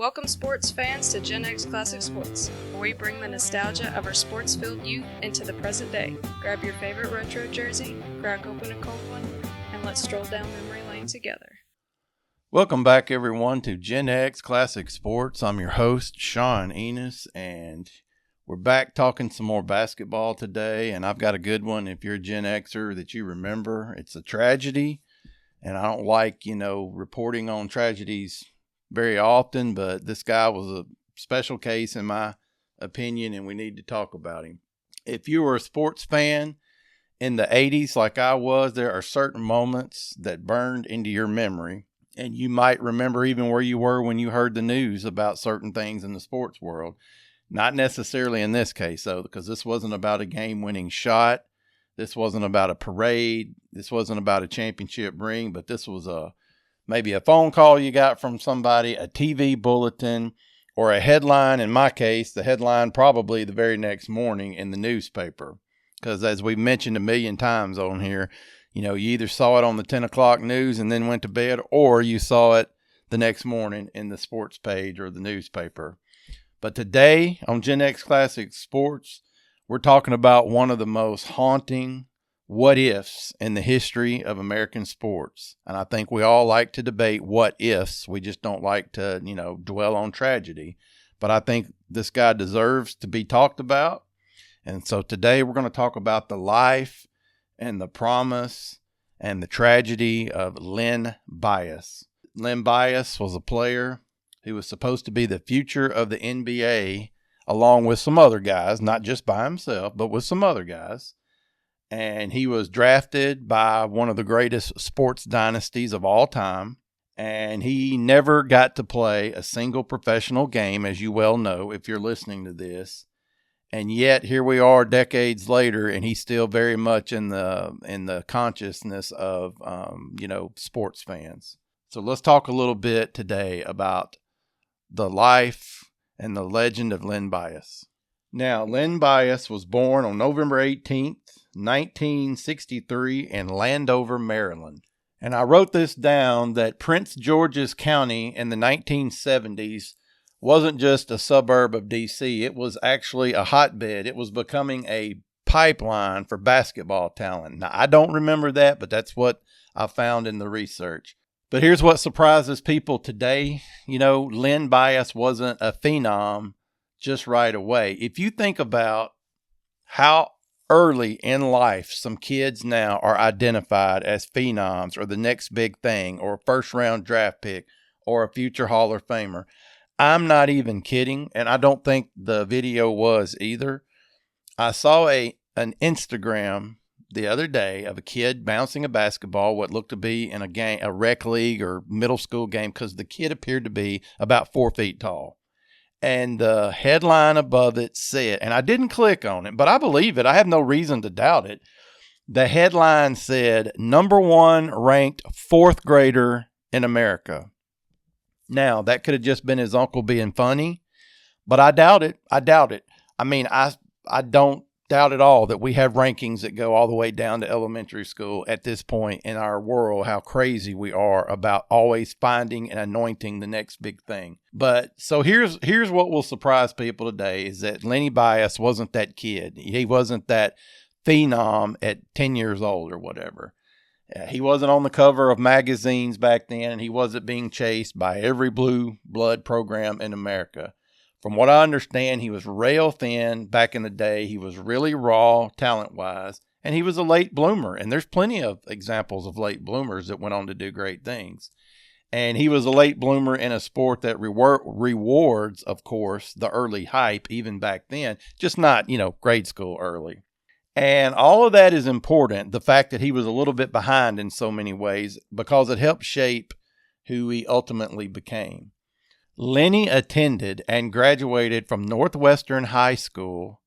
Welcome sports fans to GenX Classic Sports, where we bring the nostalgia of our sports-filled youth into the present day. Grab your favorite retro jersey, crack open a cold one, and let's stroll down memory lane together. Welcome back, everyone, to GenX Classic Sports. I'm your host, Sean Enos, and we're back talking some more basketball today, and I've got a good one if you're a Gen Xer that you remember. It's a tragedy, and I don't like, reporting on tragedies very often, but this guy was a special case in my opinion, and we need to talk about him. If you were a sports fan in the 80s like I was, there are certain moments that burned into your memory, and you might remember even where you were when you heard the news about certain things in the sports world. Not necessarily in this case, though, because this wasn't about a game-winning shot. This wasn't about a parade. This wasn't about a championship ring, but this was maybe a phone call you got from somebody, a TV bulletin, or a headline. In my case, the headline probably the very next morning in the newspaper. Because as we've mentioned a million times on here, you either saw it on the 10 o'clock news and then went to bed, or you saw it the next morning in the sports page or the newspaper. But today on GenX Classic Sports, we're talking about one of the most haunting what-ifs in the history of American sports. And I think we all like to debate what-ifs. We just don't like to, dwell on tragedy. But I think this guy deserves to be talked about. And so today we're going to talk about the life and the promise and the tragedy of Len Bias. Len Bias was a player who was supposed to be the future of the NBA, along with some other guys, not just by himself, but with some other guys. And he was drafted by one of the greatest sports dynasties of all time. And he never got to play a single professional game, as you well know, if you're listening to this. And yet here we are decades later, and he's still very much in the consciousness of, sports fans. So let's talk a little bit today about the life and the legend of Len Bias. Now, Len Bias was born on November 18th, 1963 in Landover, Maryland. And I wrote this down that Prince George's County in the 1970s wasn't just a suburb of D.C. It was actually a hotbed. It was becoming a pipeline for basketball talent. Now, I don't remember that, but that's what I found in the research. But here's what surprises people today. Len Bias wasn't a phenom just right away. If you think about how early in life some kids now are identified as phenoms or the next big thing or a first-round draft pick or a future Hall of Famer, I'm not even kidding, and I don't think the video was either. I saw an Instagram the other day of a kid bouncing a basketball, what looked to be in a rec league or middle school game, because the kid appeared to be about 4 feet tall. And the headline above it said, and I didn't click on it, but I believe it. I have no reason to doubt it. The headline said, #1 ranked 4th grader in America. Now, that could have just been his uncle being funny, but I doubt it. I mean, I don't doubt at all that we have rankings that go all the way down to elementary school at this point in our world, how crazy we are about always finding and anointing the next big thing. But so here's what will surprise people today is that Lenny Bias wasn't that kid. He wasn't that phenom at 10 years old or whatever. He wasn't on the cover of magazines back then, and he wasn't being chased by every blue blood program in America. From what I understand, he was rail thin back in the day. He was really raw talent-wise, and he was a late bloomer. And there's plenty of examples of late bloomers that went on to do great things. And he was a late bloomer in a sport that rewards, of course, the early hype, even back then, just not, grade school early. And all of that is important, the fact that he was a little bit behind in so many ways, because it helped shape who he ultimately became. Lenny attended and graduated from Northwestern High School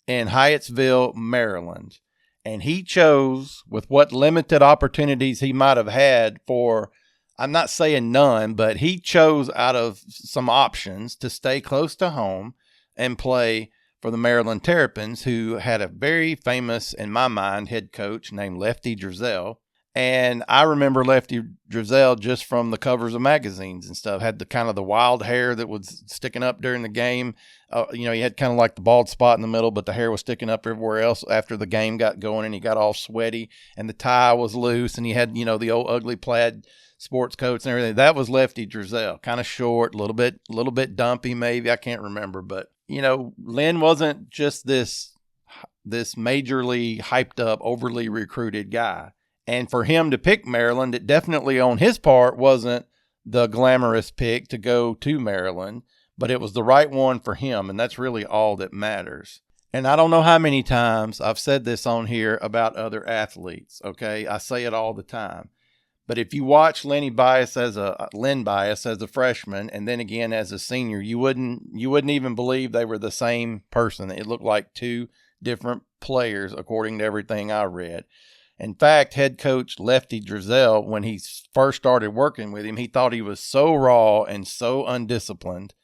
in Hyattsville, Maryland. And he chose, with what limited opportunities he might have had for, I'm not saying none, but he chose out of some options to stay close to home and play for the Maryland Terrapins, who had a very famous, in my mind, head coach named Lefty Driesell. And I remember Lefty Driesell just from the covers of magazines and stuff. Had the kind of the wild hair that was sticking up during the game. He had kind of like the bald spot in the middle, but the hair was sticking up everywhere else after the game got going, and he got all sweaty, and the tie was loose, and he had, the old ugly plaid sports coats and everything. That was Lefty Driesell. Kind of short, a little bit dumpy maybe. I can't remember, but Len wasn't just this majorly hyped up, overly recruited guy. And for him to pick Maryland, it definitely on his part wasn't the glamorous pick to go to Maryland, but it was the right one for him, and that's really all that matters. And I don't know how many times I've said this on here about other athletes, okay? I say it all the time. But if you watch Len Bias as a freshman and then again as a senior, you wouldn't even believe they were the same person. It looked like two different players according to everything I read. In fact, head coach Lefty Driesell, when he first started working with him, he thought he was so raw and so undisciplined,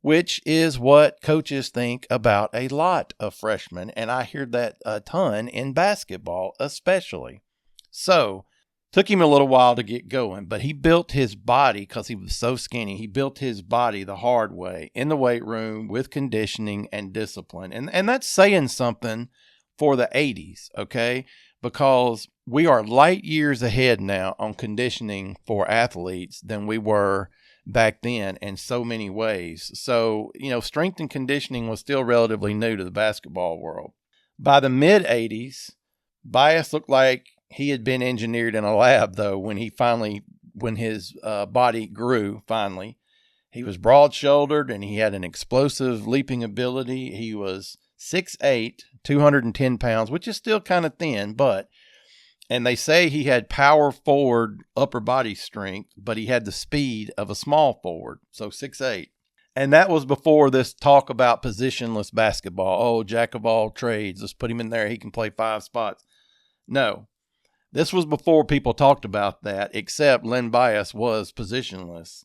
which is what coaches think about a lot of freshmen, and I hear that a ton in basketball especially. So, took him a little while to get going, but he built his body because he was so skinny. He built his body the hard way in the weight room with conditioning and discipline. And that's saying something for the 80s, okay? Because we are light years ahead now on conditioning for athletes than we were back then in so many ways. So, strength and conditioning was still relatively new to the basketball world. By the mid-80s, Bias looked like he had been engineered in a lab, though, when his body grew, finally. He was broad-shouldered, and he had an explosive leaping ability. He was 6'8", 210 pounds, which is still kind of thin, and they say he had power forward upper body strength, but he had the speed of a small forward, so 6'8". And that was before this talk about positionless basketball. Oh, jack of all trades, let's put him in there, he can play 5 spots. No, this was before people talked about that, except Len Bias was positionless.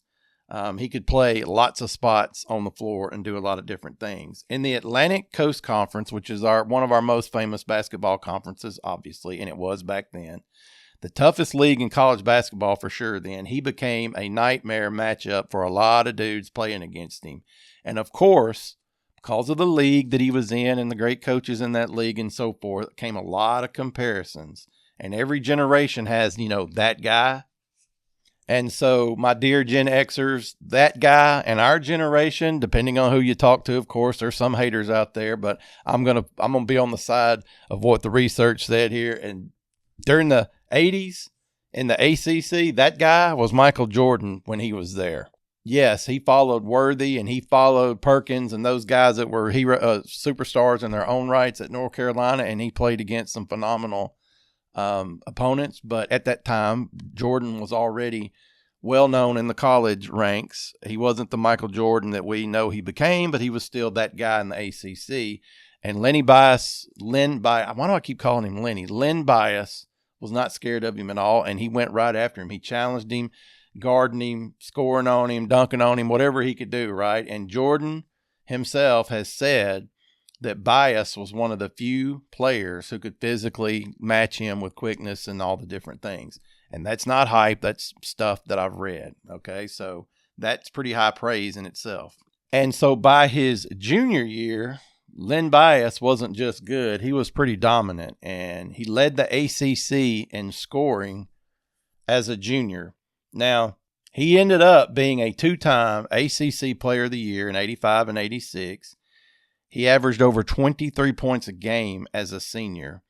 He could play lots of spots on the floor and do a lot of different things. In the Atlantic Coast Conference, which is one of our most famous basketball conferences, obviously, and it was back then, the toughest league in college basketball for sure then, he became a nightmare matchup for a lot of dudes playing against him. And of course, because of the league that he was in and the great coaches in that league and so forth, came a lot of comparisons. And every generation has, that guy. And so, my dear Gen Xers, that guy and our generation, depending on who you talk to, of course, there's some haters out there, but I'm gonna be on the side of what the research said here. And during the 80s in the ACC, that guy was Michael Jordan when he was there. Yes, he followed Worthy and he followed Perkins and those guys that were superstars in their own rights at North Carolina, and he played against some phenomenal opponents, but at that time, Jordan was already well known in the college ranks. He wasn't the Michael Jordan that we know he became, but he was still that guy in the ACC. And Len Bias, why do I keep calling him Lenny? Len Bias was not scared of him at all, and he went right after him. He challenged him, guarding him, scoring on him, dunking on him, whatever he could do, right? And Jordan himself has said that Bias was one of the few players who could physically match him with quickness and all the different things. And that's not hype. That's stuff that I've read. Okay. So that's pretty high praise in itself. And so by his junior year, Len Bias wasn't just good. He was pretty dominant, and he led the ACC in scoring as a junior. Now, he ended up being a 2-time ACC Player of the Year in 85 and 86. He averaged over 23 points a game as a senior,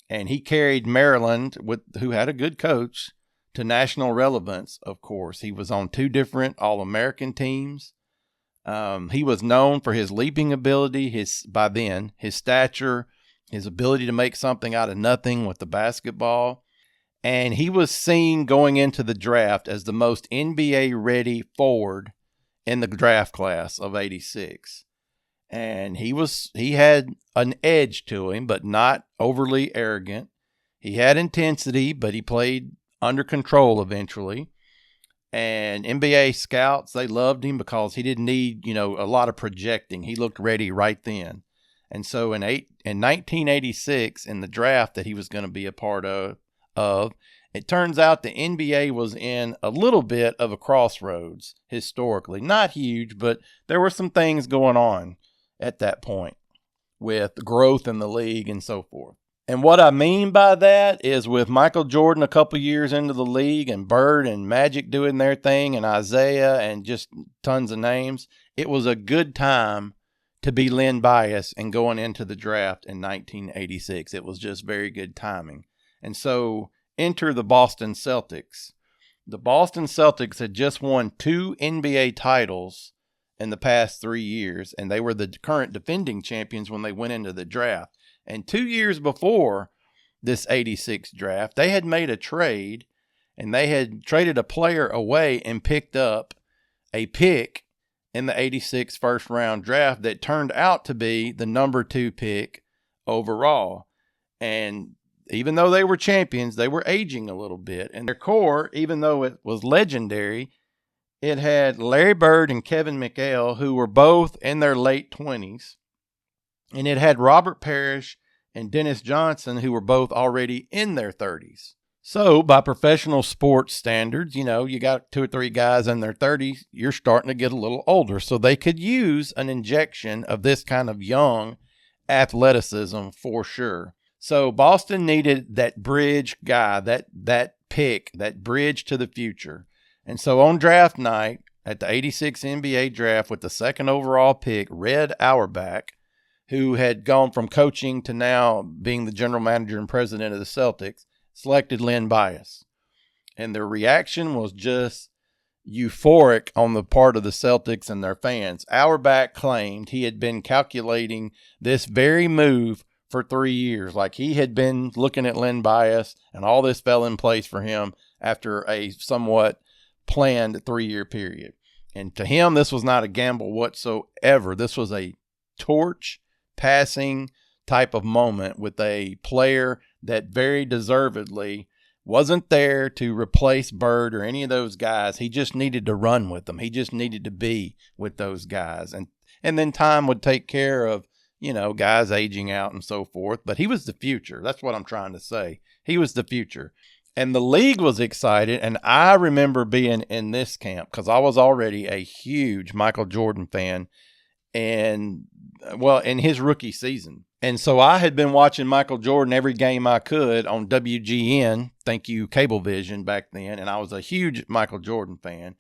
and he carried Maryland, who had a good coach, to national relevance, of course. He was on 2 different All-American teams. He was known for his leaping ability, his stature, his ability to make something out of nothing with the basketball. And he was seen going into the draft as the most NBA-ready forward in the draft class of 86. And he had an edge to him, but not overly arrogant. He had intensity, but he played under control eventually. And NBA scouts, they loved him because he didn't need, a lot of projecting. He looked ready right then. And so in 1986, in the draft that he was going to be a part of, It turns out the NBA was in a little bit of a crossroads historically. Not huge, but there were some things going on at that point with growth in the league and so forth. And what I mean by that is with Michael Jordan a couple years into the league and Bird and Magic doing their thing and Isaiah and just tons of names, it was a good time to be Len Bias and going into the draft in 1986. It was just very good timing. And so enter the Boston Celtics. The Boston Celtics had just won 2 NBA titles in the past 3 years, and they were the current defending champions when they went into the draft. And 2 years before this 86 draft, they had made a trade, and they had traded a player away and picked up a pick in the 86 first round draft that turned out to be the number 2 pick overall. And even though they were champions, they were aging a little bit. And their core, even though it was legendary, it had Larry Bird and Kevin McHale, who were both in their late 20s. And it had Robert Parrish and Dennis Johnson, who were both already in their 30s. So by professional sports standards, you got 2 or 3 guys in their 30s, you're starting to get a little older. So they could use an injection of this kind of young athleticism for sure. So Boston needed that bridge guy, that pick, that bridge to the future. And so on draft night at the 86 NBA draft with the 2nd overall pick, Red Auerbach, who had gone from coaching to now being the general manager and president of the Celtics, selected Len Bias. And their reaction was just euphoric on the part of the Celtics and their fans. Auerbach claimed he had been calculating this very move for 3 years. Like he had been looking at Len Bias, and all this fell in place for him after a somewhat planned 3-year period. And to him, this was not a gamble whatsoever. This was a torch passing type of moment with a player that very deservedly wasn't there to replace Bird or any of those guys. He just needed to run with them. He just needed to be with those guys. And then time would take care of, guys aging out and so forth. But he was the future. That's what I'm trying to say. He was the future. And the league was excited. And I remember being in this camp because I was already a huge Michael Jordan fan. And, in his rookie season. And so I had been watching Michael Jordan every game I could on WGN, thank you, Cablevision back then, and I was a huge Michael Jordan fan.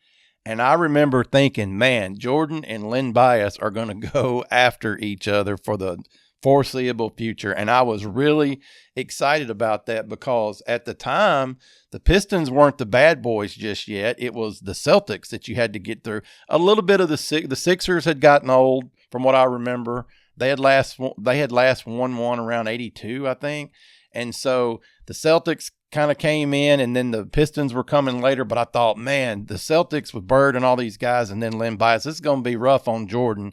And I remember thinking, man, Jordan and Len Bias are going to go after each other for the foreseeable future. And I was really excited about that because at the time, the Pistons weren't the bad boys just yet. It was the Celtics that you had to get through. A little bit of the Sixers had gotten old from what I remember. They had last won one around 82, I think. And so the Celtics kind of came in, and then the Pistons were coming later. But I thought, man, the Celtics with Bird and all these guys, and then Len Bias, this is going to be rough on Jordan.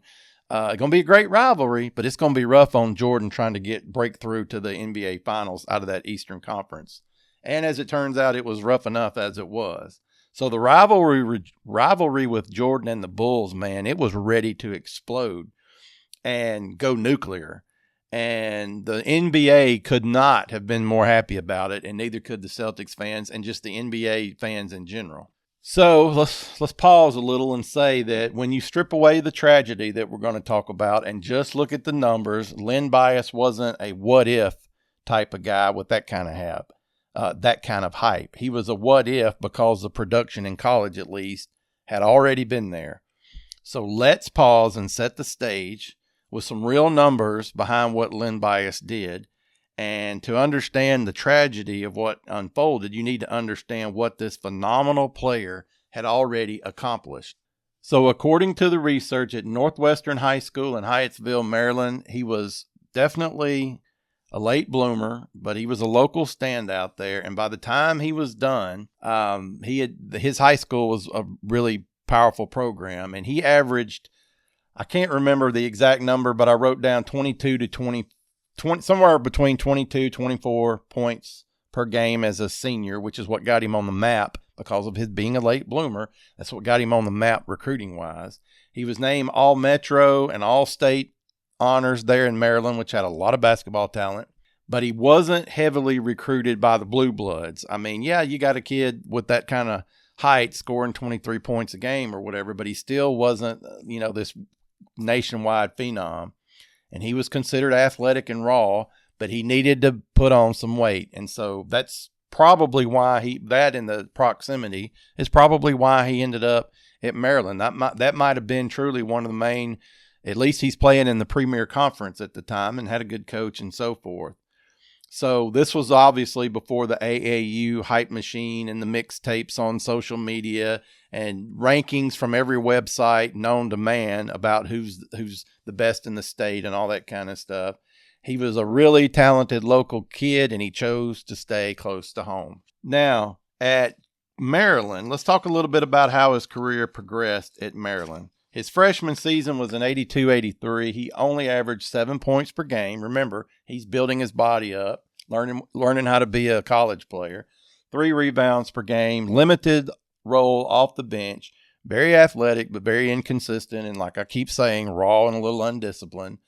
It's going to be a great rivalry, but it's going to be rough on Jordan trying to break through to the NBA Finals out of that Eastern Conference. And as it turns out, it was rough enough as it was. So the rivalry with Jordan and the Bulls, man, it was ready to explode and go nuclear. And the NBA could not have been more happy about it, and neither could the Celtics fans and just the NBA fans in general. So let's pause a little and say that when you strip away the tragedy that we're going to talk about and just look at the numbers, Len Bias wasn't a what-if type of guy with that kind of hype. He was a what-if because the production in college, at least, had already been there. So let's pause and set the stage with some real numbers behind what Len Bias did. And to understand the tragedy of what unfolded, you need to understand what this phenomenal player had already accomplished. So according to the research at Northwestern High School in Hyattsville, Maryland, he was definitely a late bloomer, but he was a local standout there. And by the time he was done, his high school was a really powerful program. And he averaged, I can't remember the exact number, but I wrote down 22 to 20, somewhere between 22, 24 points per game as a senior, which is what got him on the map because of his being a late bloomer. That's what got him on the map recruiting-wise. He was named All-Metro and All-State honors there in Maryland, which had a lot of basketball talent. but he wasn't heavily recruited by the Blue Bloods. I mean, yeah, you got a kid with that kind of height scoring 23 points a game or whatever, but he still wasn't, this nationwide phenom. And he was considered athletic and raw, but he needed to put on some weight. And so that's probably why that in the proximity is probably why he ended up at Maryland. That might have been truly one of the main, at least he's playing in the Premier Conference at the time and had a good coach and so forth. So this was obviously before the AAU hype machine and the mixtapes on social media and rankings from every website known to man about who's the best in the state and all that kind of stuff. He was a really talented local kid, and he chose to stay close to home. Now, at Maryland, let's talk a little bit about how his career progressed at Maryland. His freshman season was in 82-83. He only averaged 7 points per game. Remember, he's building his body up, learning how to be a college player. 3 rebounds per game, limited role off the bench, very athletic, but very inconsistent. And like I keep saying, raw and a little undisciplined.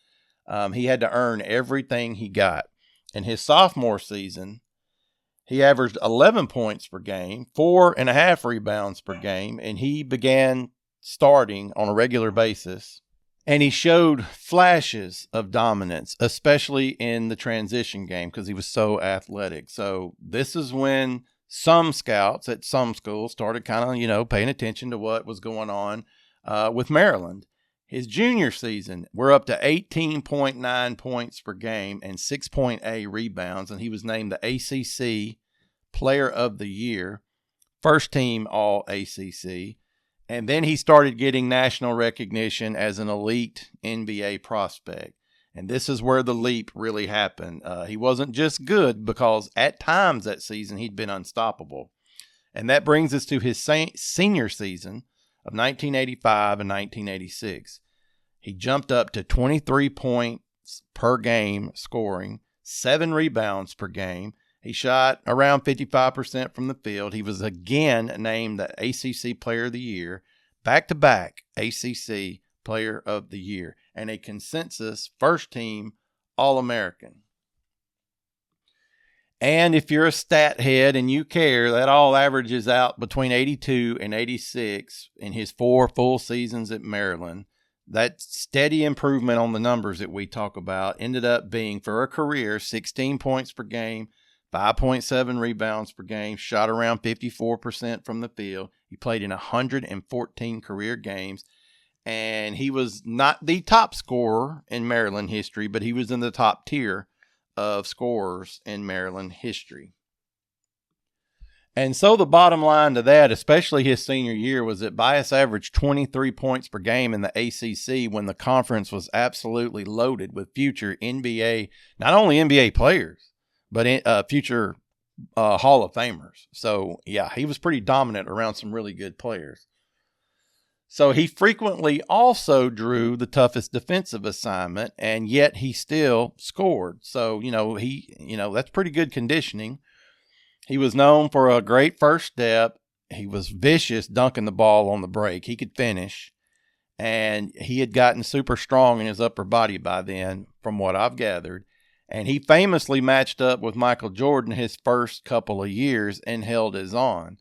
He had to earn everything he got. In his sophomore season, he averaged 11 points per game, 4.5 rebounds per game, and he began starting on a regular basis. And he showed flashes of dominance, especially in the transition game because he was so athletic. So this is when some scouts at some schools started kind of, paying attention to what was going on with Maryland. His junior season, we're up to 18.9 points per game and 6.8 rebounds, and he was named the ACC Player of the Year, first team All ACC. And then he started getting national recognition as an elite NBA prospect. And this is where the leap really happened. He wasn't just good because at times that season he'd been unstoppable. And that brings us to his senior season of 1985 and 1986. He jumped up to 23 points per game scoring, 7 rebounds per game. He shot around 55% from the field. He was again named the ACC Player of the Year, back-to-back ACC Player of the Year, and a consensus first-team All-American. And if you're a stat head and you care, that all averages out between 82 and 86 in his 4 full seasons at Maryland. That steady improvement on the numbers that we talk about ended up being, for a career, 16 points per game, 5.7 rebounds per game, shot around 54% from the field. He played in 114 career games, and he was not the top scorer in Maryland history, but he was in the top tier of scorers in Maryland history. And so the bottom line to that, especially his senior year, was that Bias averaged 23 points per game in the ACC when the conference was absolutely loaded with future NBA, not only NBA players, but future Hall of Famers. So, yeah, he was pretty dominant around some really good players. So he frequently also drew the toughest defensive assignment, and yet he still scored. So, that's pretty good conditioning. He was known for a great first step. He was vicious dunking the ball on the break. He could finish, and he had gotten super strong in his upper body by then, from what I've gathered. And he famously matched up with Michael Jordan his first couple of years and held his own.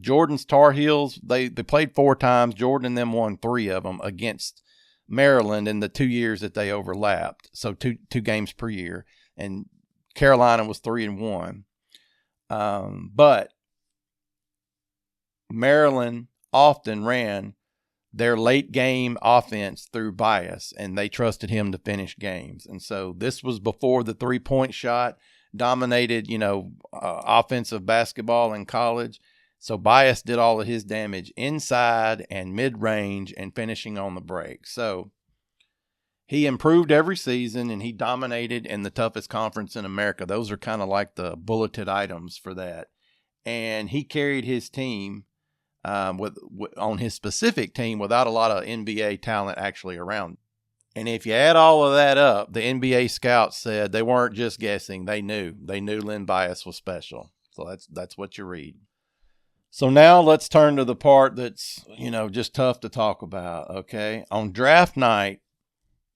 Jordan's Tar Heels, they played 4 times. Jordan and them won 3 of them against Maryland in the 2 years that they overlapped. So two games per year. And Carolina was 3-1. But Maryland often ran their late game offense through Bias, and they trusted him to finish games. And so this was before the 3-point shot dominated, offensive basketball in college. So Bias did all of his damage inside and mid-range and finishing on the break. So he improved every season, and he dominated in the toughest conference in America. Those are kind of like the bulleted items for that. And he carried his team on his specific team without a lot of NBA talent actually around. And if you add all of that up, the NBA scouts said they weren't just guessing. They knew Len Bias was special. So that's what you read. So now let's turn to the part that's, just tough to talk about. Okay. On draft night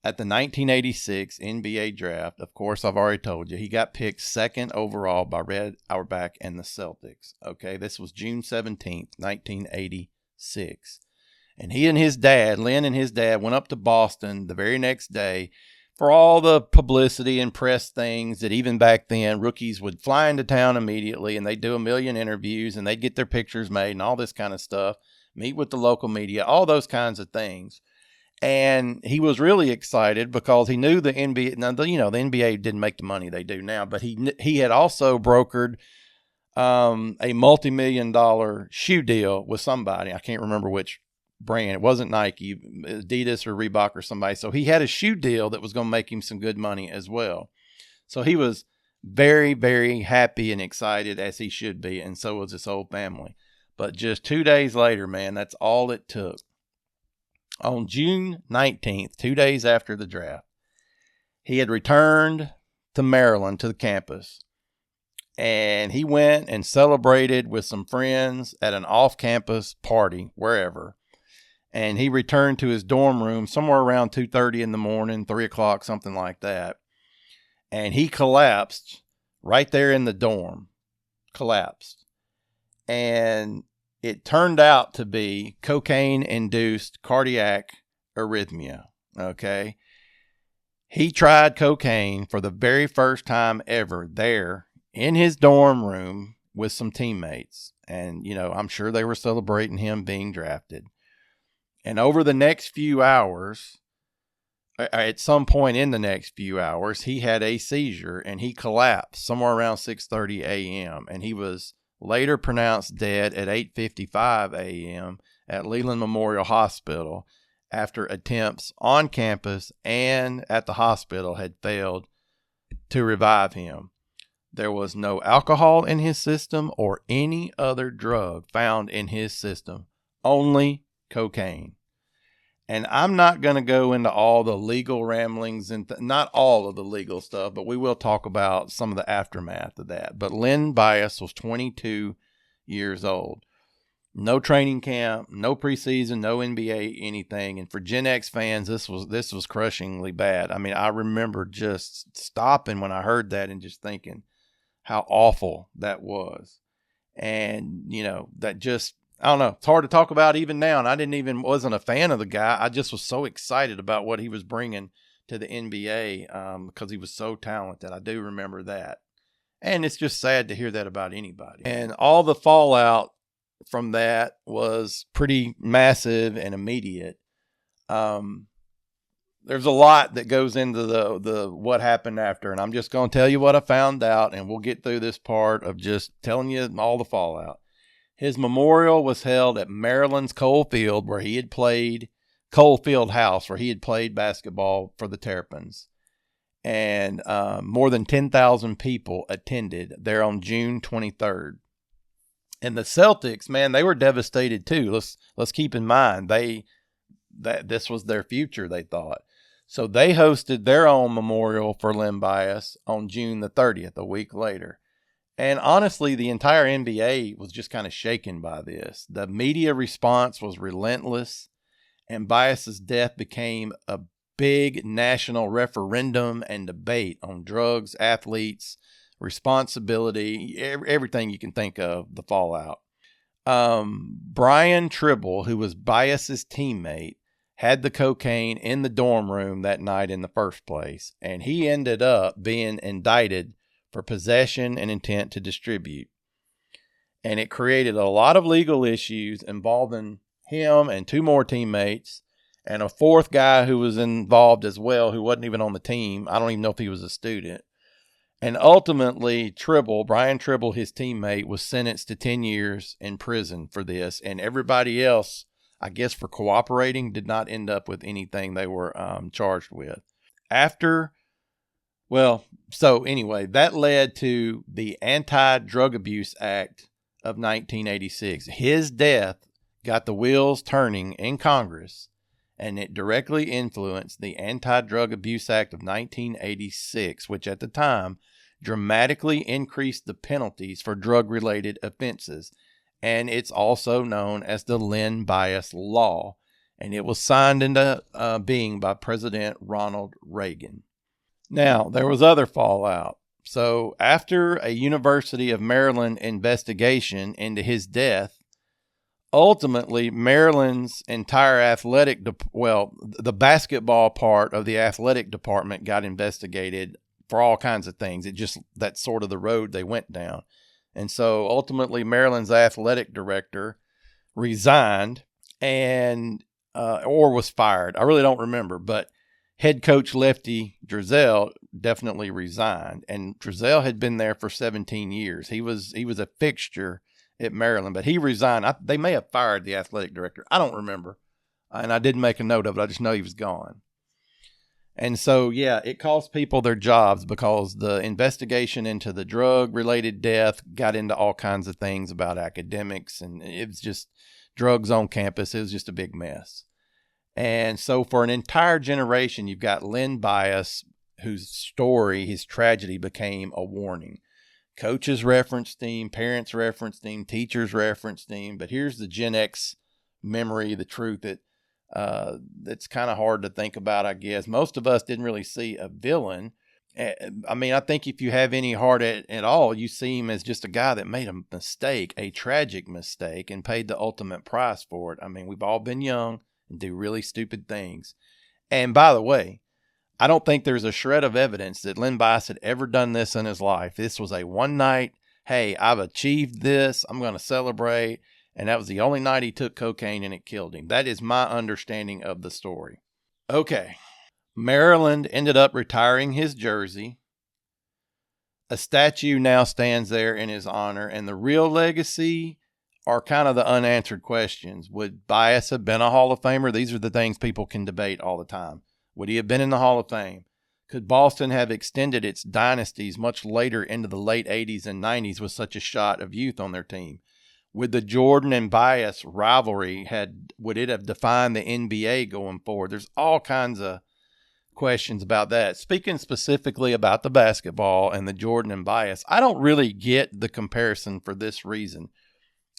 at the 1986 NBA draft, of course, I've already told you, he got picked second overall by Red Auerbach and the Celtics. Okay, this was June 17th, 1986. And he and his dad, Len and his dad, went up to Boston the very next day for all the publicity and press things that even back then, rookies would fly into town immediately and they'd do a million interviews and they'd get their pictures made and all this kind of stuff, meet with the local media, all those kinds of things. And he was really excited because he knew the NBA, now, the NBA didn't make the money they do now, but he had also brokered a multi-million-dollar shoe deal with somebody. I can't remember which brand. It wasn't Nike, Adidas or Reebok or somebody. So he had a shoe deal that was going to make him some good money as well. So he was very, very happy and excited, as he should be, and so was his whole family. But just 2 days later, man, that's all it took. On June 19th, 2 days after the draft, he had returned to Maryland, to the campus, and he went and celebrated with some friends at an off-campus party, wherever. And he returned to his dorm room somewhere around 2:30 in the morning, 3 o'clock, something like that. And he collapsed right there in the dorm. Collapsed. And it turned out to be cocaine-induced cardiac arrhythmia, okay? He tried cocaine for the very first time ever there in his dorm room with some teammates. And, I'm sure they were celebrating him being drafted. And over the next few hours, at some point in the next few hours, he had a seizure and he collapsed somewhere around 6:30 a.m. And he was later pronounced dead at 8:55 a.m. at Leland Memorial Hospital after attempts on campus and at the hospital had failed to revive him. There was no alcohol in his system or any other drug found in his system, only cocaine. And I'm not going to go into all the legal ramblings and not all of the legal stuff, but we will talk about some of the aftermath of that. But Len Bias was 22 years old. No training camp, no preseason, no NBA, anything. And for GenX fans, this was crushingly bad. I mean, I remember just stopping when I heard that and just thinking how awful that was. And, that just, I don't know. It's hard to talk about even now. And wasn't a fan of the guy. I just was so excited about what he was bringing to the NBA because he was so talented. I do remember that. And it's just sad to hear that about anybody. And all the fallout from that was pretty massive and immediate. There's a lot that goes into the what happened after. And I'm just going to tell you what I found out. And we'll get through this part of just telling you all the fallout. His memorial was held at Maryland's Cole Field House, where he had played basketball for the Terrapins. And more than 10,000 people attended there on June 23rd. And the Celtics, man, they were devastated too. Let's keep in mind that this was their future, they thought. So they hosted their own memorial for Len Bias on June the 30th, a week later. And honestly, the entire NBA was just kind of shaken by this. The media response was relentless, and Bias's death became a big national referendum and debate on drugs, athletes, responsibility, everything you can think of, the fallout. Brian Tribble, who was Bias's teammate, had the cocaine in the dorm room that night in the first place, and he ended up being indicted for possession and intent to distribute. And it created a lot of legal issues involving him and two more teammates and a fourth guy who was involved as well, who wasn't even on the team. I don't even know if he was a student. And ultimately, Brian Tribble, his teammate, was sentenced to 10 years in prison for this. And everybody else, I guess for cooperating, did not end up with anything they were charged with. That led to the Anti-Drug Abuse Act of 1986. His death got the wheels turning in Congress, and it directly influenced the Anti-Drug Abuse Act of 1986, which at the time dramatically increased the penalties for drug-related offenses. And it's also known as the Len Bias Law. and it was signed into being by President Ronald Reagan. Now, there was other fallout. So after a University of Maryland investigation into his death, ultimately Maryland's entire the basketball part of the athletic department got investigated for all kinds of things. That's sort of the road they went down. And so ultimately Maryland's athletic director resigned or was fired. I really don't remember, but head coach Lefty Driesell definitely resigned, and Driesell had been there for 17 years. He was a fixture at Maryland, but he resigned. They may have fired the athletic director. I don't remember, and I didn't make a note of it. I just know he was gone. And so, yeah, it cost people their jobs because the investigation into the drug-related death got into all kinds of things about academics, and it was just drugs on campus. It was just a big mess. And so for an entire generation, you've got Len Bias, whose story, his tragedy became a warning. Coaches referenced him, parents referenced him, teachers referenced him. But here's the Gen X memory, the truth that's kind of hard to think about, I guess. Most of us didn't really see a villain. I mean, I think if you have any heart at all, you see him as just a guy that made a mistake, a tragic mistake, and paid the ultimate price for it. I mean, we've all been young and do really stupid things. And by the way, I don't think there's a shred of evidence that Len Bias had ever done this in his life. This was a one night, hey, I've achieved this, I'm going to celebrate. And that was the only night he took cocaine and it killed him. That is my understanding of the story. Okay. Maryland ended up retiring his jersey. A statue now stands there in his honor. And the real legacy are kind of the unanswered questions. Would Bias have been a Hall of Famer? These are the things people can debate all the time. Would he have been in the Hall of Fame? Could Boston have extended its dynasties much later into the late 80s and 90s with such a shot of youth on their team? Would the Jordan and Bias rivalry would it have defined the NBA going forward? There's all kinds of questions about that. Speaking specifically about the basketball and the Jordan and Bias, I don't really get the comparison for this reason.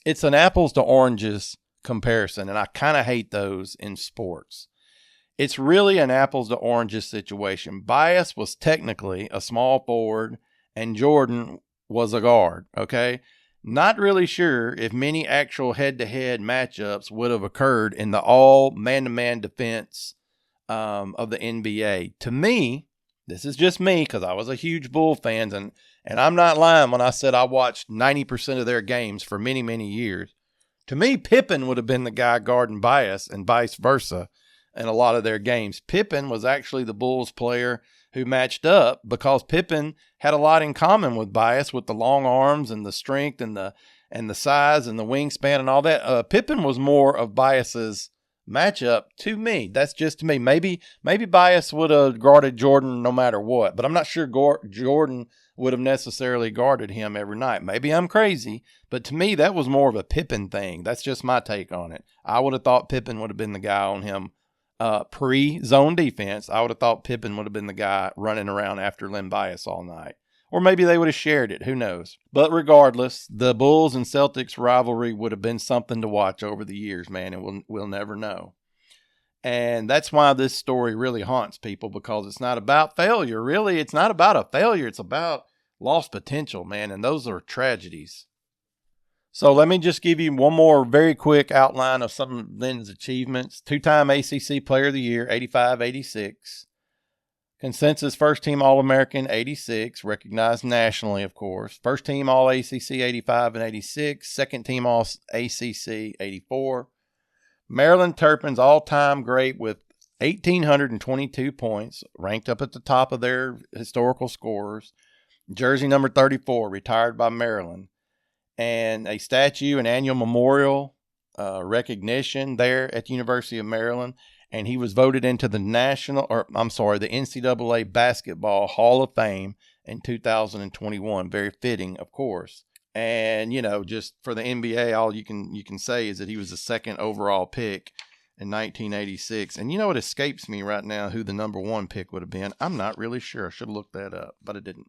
It's an apples to oranges comparison, and I kind of hate those in sports. It's really an apples to oranges situation. Bias was technically a small forward, and Jordan was a guard, okay? Not really sure if many actual head-to-head matchups would have occurred in the all man-to-man defense of the NBA. To me, this is just me because I was a huge Bull fan, and I'm not lying when I said I watched 90% of their games for many, many years. To me, Pippen would have been the guy guarding Bias and vice versa in a lot of their games. Pippen was actually the Bulls player who matched up because Pippen had a lot in common with Bias, with the long arms and the strength and the size and the wingspan and all that. Pippen was more of Bias's matchup to me. That's just to me. Maybe Bias would have guarded Jordan no matter what, but I'm not sure Jordan would have necessarily guarded him every night. Maybe I'm crazy, but to me that was more of a Pippen thing. That's just my take on it. I would have thought Pippen would have been the guy on him pre-zone defense. I would have thought Pippen would have been the guy running around after Len Bias all night. Or maybe they would have shared it. Who knows? But regardless, the Bulls and Celtics rivalry would have been something to watch over the years, man, and we'll never know. And that's why this story really haunts people, because it's not about failure. Really, it's not about a failure. It's about lost potential, man, and those are tragedies. So let me just give you one more very quick outline of some of Len's achievements. Two-time ACC Player of the Year, 85-86. Consensus first-team All-American, 86, recognized nationally, of course. First-team All-ACC, 85 and 86. Second-team All-ACC, 84. Maryland Terrapins all-time great with 1,822 points, ranked up at the top of their historical scorers. Jersey number 34, retired by Maryland. And a statue, an annual memorial recognition there at the University of Maryland. And he was voted into the NCAA Basketball Hall of Fame in 2021. Very fitting, of course. And, just for the NBA, all you can say is that he was the second overall pick in 1986. And it escapes me right now who the number one pick would have been. I'm not really sure. I should have looked that up, but I didn't.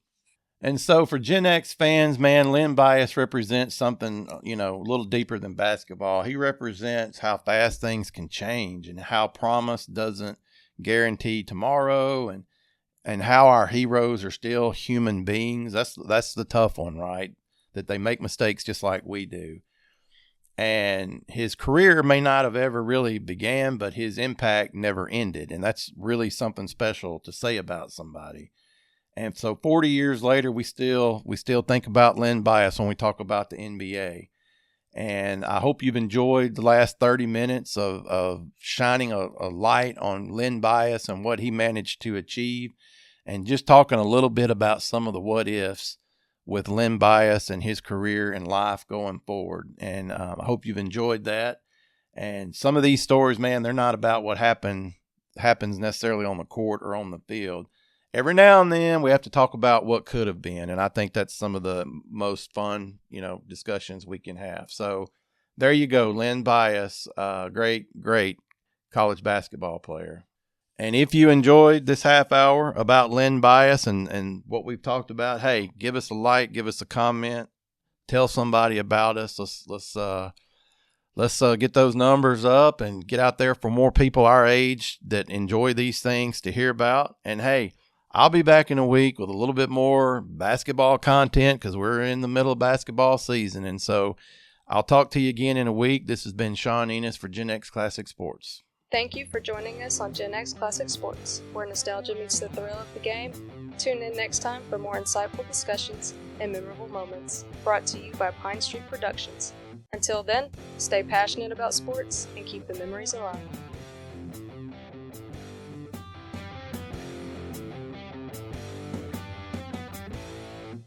And so for Gen X fans, man, Len Bias represents something, a little deeper than basketball. He represents how fast things can change and how promise doesn't guarantee tomorrow, and how our heroes are still human beings. That's the tough one, right? That they make mistakes just like we do. And his career may not have ever really began, but his impact never ended. And that's really something special to say about somebody. And so 40 years later, we still think about Len Bias when we talk about the NBA. And I hope you've enjoyed the last 30 minutes of shining a light on Len Bias and what he managed to achieve, and just talking a little bit about some of the what ifs with Len Bias and his career and life going forward. And I hope you've enjoyed that. And some of these stories, man, they're not about what happens necessarily on the court or on the field. Every now and then we have to talk about what could have been. And I think that's some of the most fun, discussions we can have. So there you go. Len Bias, great college basketball player. And if you enjoyed this half hour about Len Bias and what we've talked about, hey, give us a like, give us a comment, tell somebody about us. Let's get those numbers up and get out there for more people our age that enjoy these things to hear about. And hey, I'll be back in a week with a little bit more basketball content because we're in the middle of basketball season. And so I'll talk to you again in a week. This has been Sean Enos for GenX Classic Sports. Thank you for joining us on GenX Classic Sports, where nostalgia meets the thrill of the game. Tune in next time for more insightful discussions and memorable moments, brought to you by Pine Street Productions. Until then, stay passionate about sports and keep the memories alive.